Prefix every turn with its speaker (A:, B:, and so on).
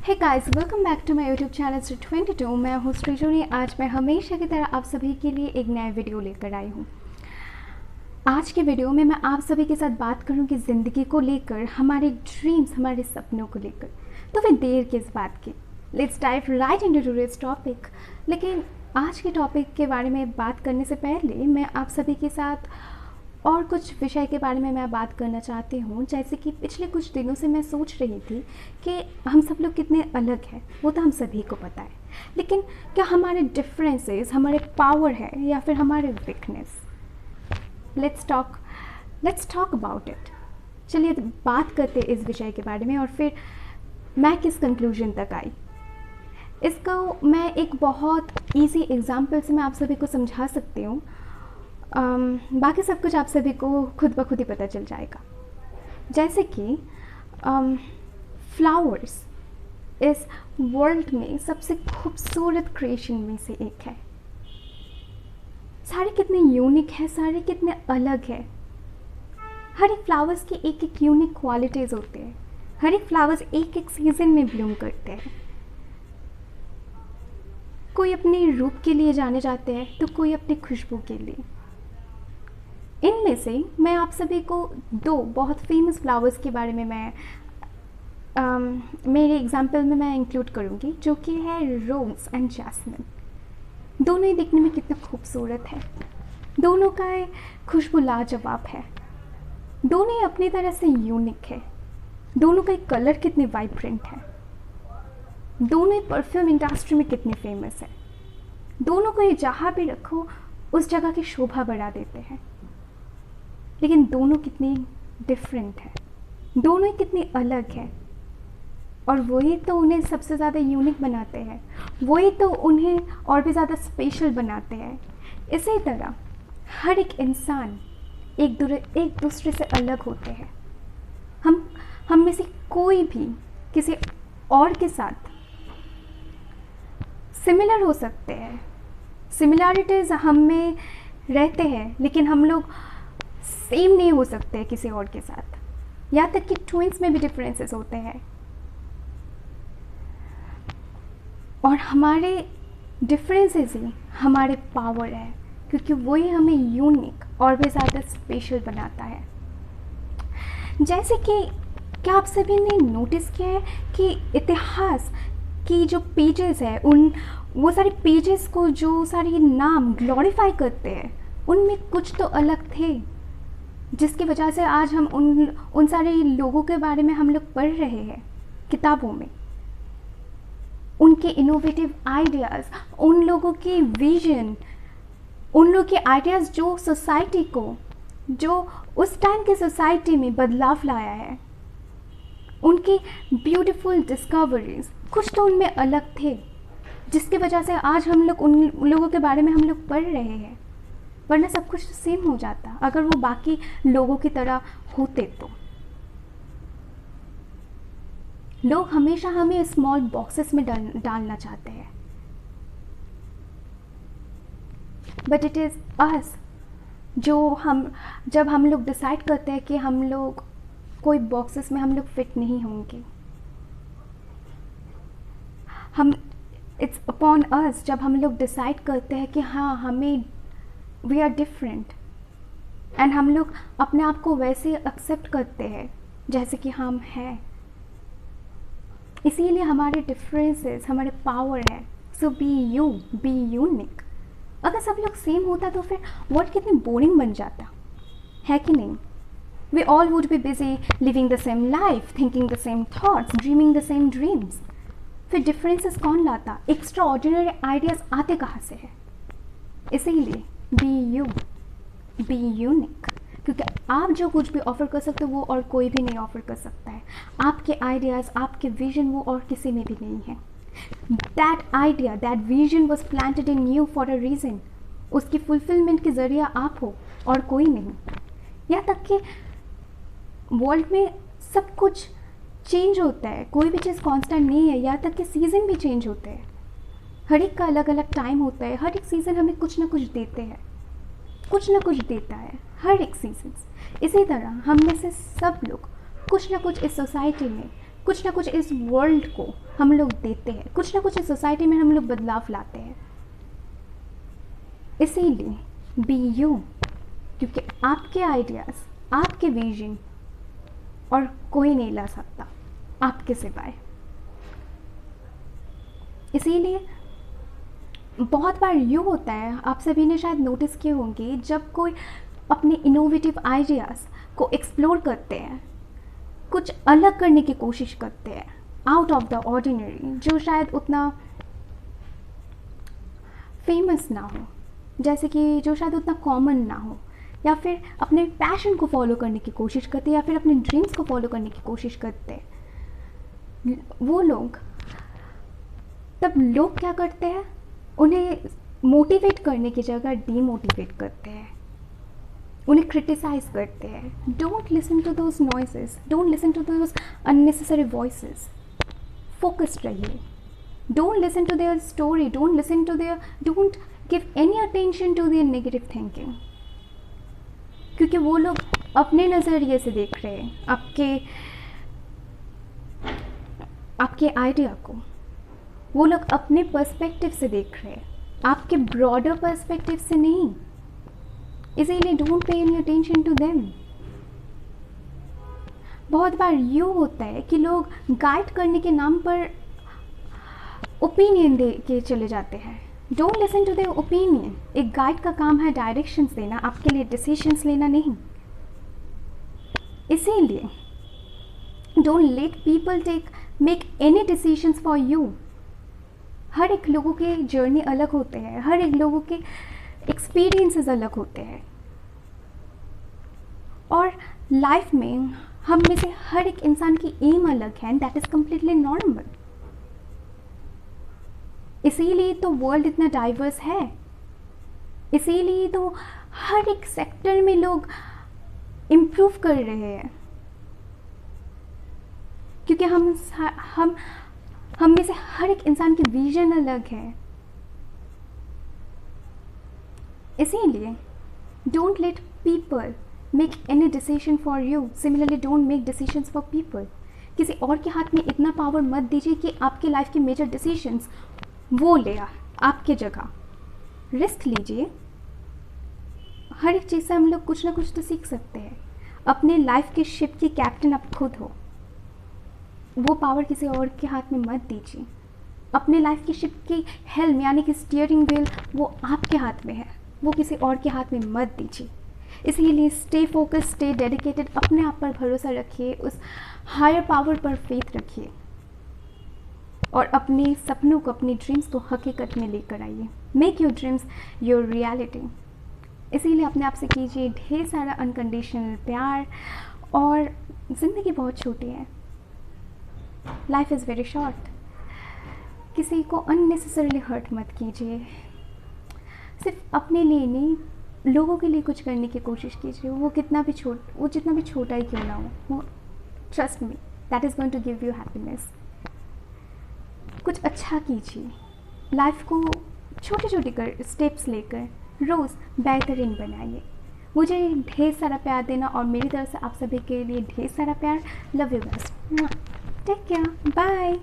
A: Hey guys, welcome back to my YouTube channel street 22। मैं हूँ श्रीजोनी। आज मैं हमेशा की तरह आप सभी के लिए एक नया वीडियो लेकर आई हूँ। आज के वीडियो में मैं आप सभी के साथ बात करूँगी ज़िंदगी को लेकर, हमारे ड्रीम्स, हमारे सपनों को लेकर। तो फिर देर किस बात की, let's dive right into today's topic. लेकिन आज के टॉपिक के बारे में बात करने से पहले मैं आप सभी के साथ और कुछ विषय के बारे में मैं बात करना चाहती हूँ। जैसे कि पिछले कुछ दिनों से मैं सोच रही थी कि हम सब लोग कितने अलग हैं, वो तो हम सभी को पता है, लेकिन क्या हमारे डिफरेंसेस हमारे पावर है या फिर हमारे weakness? Let's talk about it. चलिए बात करते हैं इस विषय के बारे में और फिर मैं किस कंक्लूजन तक आई। इसको मैं एक बहुत ईजी एग्जाम्पल से मैं आप सभी को समझा सकती हूँ। बाकी सब कुछ आप सभी को खुद ब खुद ही पता चल जाएगा। जैसे कि फ्लावर्स इस वर्ल्ड में सबसे खूबसूरत क्रिएशन में से एक है। सारे कितने यूनिक है, सारे कितने अलग है। हर एक फ्लावर्स की एक एक यूनिक क्वालिटीज़ होते हैं। हर एक फ्लावर्स एक एक सीजन में ब्लूम करते हैं। कोई अपने रूप के लिए जाने जाते हैं तो कोई अपनी खुशबू के लिए। इनमें से मैं आप सभी को दो बहुत फेमस फ्लावर्स के बारे में मेरे एग्जाम्पल में मैं इंक्लूड करूँगी, जो कि है रोज़ एंड जैस्मिन। दोनों ही दिखने में कितना खूबसूरत है, दोनों का खुशबू लाजवाब है, दोनों ही अपनी तरह से यूनिक है, दोनों का कलर कितने वाइब्रेंट है, दोनों ही परफ्यूम इंडस्ट्री में कितने फेमस है। दोनों को ये जहाँ भी रखो उस जगह की शोभा बढ़ा देते हैं। लेकिन दोनों कितनी डिफरेंट है, दोनों ही कितनी अलग है, और वही तो उन्हें सबसे ज़्यादा यूनिक बनाते हैं, वही तो उन्हें और भी ज़्यादा स्पेशल बनाते हैं। इसी तरह हर एक इंसान एक दूसरे से अलग होते हैं। हम में से कोई भी किसी और के साथ सिमिलर हो सकते हैं, सिमिलैरिटीज़ हम में रहते हैं, लेकिन हम लोग सेम नहीं हो सकते किसी और के साथ। यहाँ तक कि ट्विंस में भी डिफरेंसेस होते हैं, और हमारे डिफरेंसेस ही हमारे पावर है, क्योंकि वही हमें यूनिक और भी ज़्यादा स्पेशल बनाता है। जैसे कि क्या आप सभी ने नोटिस किया है कि इतिहास की जो पेजेस है, वो सारे पेजेस को जो सारे नाम ग्लोरीफाई करते हैं, उनमें कुछ तो अलग थे, जिसकी वजह से आज हम उन सारे लोगों के बारे में हम लोग पढ़ रहे हैं किताबों में। उनके इनोवेटिव आइडियाज़, उन लोगों की विजन, उन लोगों के आइडियाज़ जो सोसाइटी को, जो उस टाइम की सोसाइटी में बदलाव लाया है, उनकी ब्यूटीफुल डिस्कवरीज, कुछ तो उनमें अलग थे, जिसकी वजह से आज हम लोग उन लोगों के बारे में हम लोग पढ़ रहे हैं। वरना सब कुछ सेम हो जाता अगर वो बाकी लोगों की तरह होते तो। लोग हमेशा हमें स्मॉल बॉक्सेस में डालना चाहते हैं, बट इट इज़ अस जब हम लोग डिसाइड करते हैं कि हम लोग कोई बॉक्सेस में हम लोग फिट नहीं होंगे। इट्स अपॉन अस जब हम लोग डिसाइड करते हैं कि हाँ, हमें वी आर डिफरेंट, एंड हम लोग अपने आप को वैसे एक्सेप्ट करते हैं जैसे कि हम हैं। इसीलिए हमारे डिफरेंसेस हमारे पावर है। सो बी यूनिक। अगर सब लोग सेम होता तो फिर वर्ल्ड कितनी बोरिंग बन जाता है कि नहीं? We all would be busy living the same life, thinking the same thoughts, dreaming the same dreams. फिर डिफरेंसेस कौन लाता? एक्स्ट्रा ऑर्डिनरी आइडियाज़ आते कहाँ से है? इसीलिए बी यूनिक, क्योंकि आप जो कुछ भी ऑफ़र कर सकते हो वो और कोई भी नहीं ऑफ़र कर सकता है। आपके आइडियाज़, आपके विजन वो और किसी में भी नहीं है। That idea, that vision was planted in you for a reason. उसकी फुलफिलमेंट के ज़रिए आप हो और कोई नहीं। यहाँ तक कि वर्ल्ड में सब कुछ चेंज होता है, कोई भी चीज़ कांस्टेंट नहीं है। यहाँ तक कि सीज़न भी चेंज होते हैं, हर एक का अलग अलग टाइम होता है। हर एक सीज़न हमें कुछ ना कुछ देते हैं, कुछ ना कुछ देता है हर एक सीज़न। इसी तरह हम में से सब लोग कुछ ना कुछ इस सोसाइटी में कुछ ना कुछ इस वर्ल्ड को हम लोग देते हैं, कुछ ना कुछ इस सोसाइटी में हम लोग बदलाव लाते हैं। इसीलिए बी यू, क्योंकि आपके आइडियाज़, आपके विजन और कोई नहीं ला सकता आपके सिवाय। इसीलिए बहुत बार यूँ होता है, आप सभी ने शायद नोटिस किए होंगे, जब कोई अपने इनोवेटिव आइडियाज़ को एक्सप्लोर करते हैं, कुछ अलग करने की कोशिश करते हैं आउट ऑफ द ऑर्डिनरी, जो शायद उतना फेमस ना हो, जैसे कि जो शायद उतना कॉमन ना हो, या फिर अपने पैशन को फॉलो करने की कोशिश करते हैं, या फिर अपने ड्रीम्स को फॉलो करने की कोशिश करते हैं, वो लोग, तब लोग क्या करते हैं, उन्हें मोटिवेट करने की जगह डीमोटिवेट करते हैं, उन्हें क्रिटिसाइज करते हैं। Don't listen to those noises, don't listen to those unnecessary voices, focused रहिए। Don't listen to their story, don't give any attention to their negative thinking, क्योंकि वो लोग अपने नज़रिए से देख रहे हैं आपके आइडिया को, वो लोग अपने पर्सपेक्टिव से देख रहे हैं, आपके ब्रॉडर पर्सपेक्टिव से नहीं। इसीलिए don't pay any attention to them. बहुत बार यूँ होता है कि लोग गाइड करने के नाम पर ओपिनियन दे के चले जाते हैं। Don't listen to their opinion. एक गाइड का काम है डायरेक्शंस देना, आपके लिए डिसीजंस लेना नहीं। इसीलिए don't let people make any decisions for you. हर एक लोगों के जर्नी अलग होते हैं, हर एक लोगों के एक्सपीरियंसेस अलग होते हैं, और लाइफ में हम में से हर एक इंसान की एम अलग है, and that is completely normal. इसीलिए तो वर्ल्ड इतना डाइवर्स है, इसीलिए तो हर एक सेक्टर में लोग इम्प्रूव कर रहे हैं, क्योंकि हम में से हर एक इंसान की विजन अलग है। इसीलिए don't let people make any decision for you. Similarly don't make decisions for people. किसी और के हाथ में इतना पावर मत दीजिए कि आपके लाइफ के मेजर डिसीजंस वो ले आपके जगह। रिस्क लीजिए। हर एक चीज़ से हम लोग कुछ ना कुछ तो सीख सकते हैं। अपने लाइफ के शिप के कैप्टन आप खुद हो, वो पावर किसी और के हाथ में मत दीजिए। अपने लाइफ की शिप की हेल्म यानी कि स्टीयरिंग व्हील वो आपके हाथ में है, वो किसी और के हाथ में मत दीजिए। इसीलिए स्टे फोकस, स्टे डेडिकेटेड, अपने आप पर भरोसा रखिए, उस हायर पावर पर फेथ रखिए, और अपने सपनों को, अपने ड्रीम्स को हकीकत में लेकर आइए। Make your dreams your reality. इसीलिए अपने आप से कीजिए ढेर सारा अनकंडीशनल प्यार। और ज़िंदगी बहुत छोटी है, लाइफ इज़ वेरी शॉर्ट। किसी को अननेसेसरली हर्ट मत कीजिए। सिर्फ अपने लिए नहीं, लोगों के लिए कुछ करने की कोशिश कीजिए। वो जितना भी छोटा ही क्यों ना हो, trust me, that is going to give you happiness. कुछ अच्छा कीजिए। लाइफ को छोटे छोटे स्टेप्स लेकर रोज़ बेहतरीन बनाइए। मुझे ढेर सारा प्यार देना, और मेरी तरफ से आप सभी के लिए ढेर सारा प्यार। Love you guys. Take care, bye.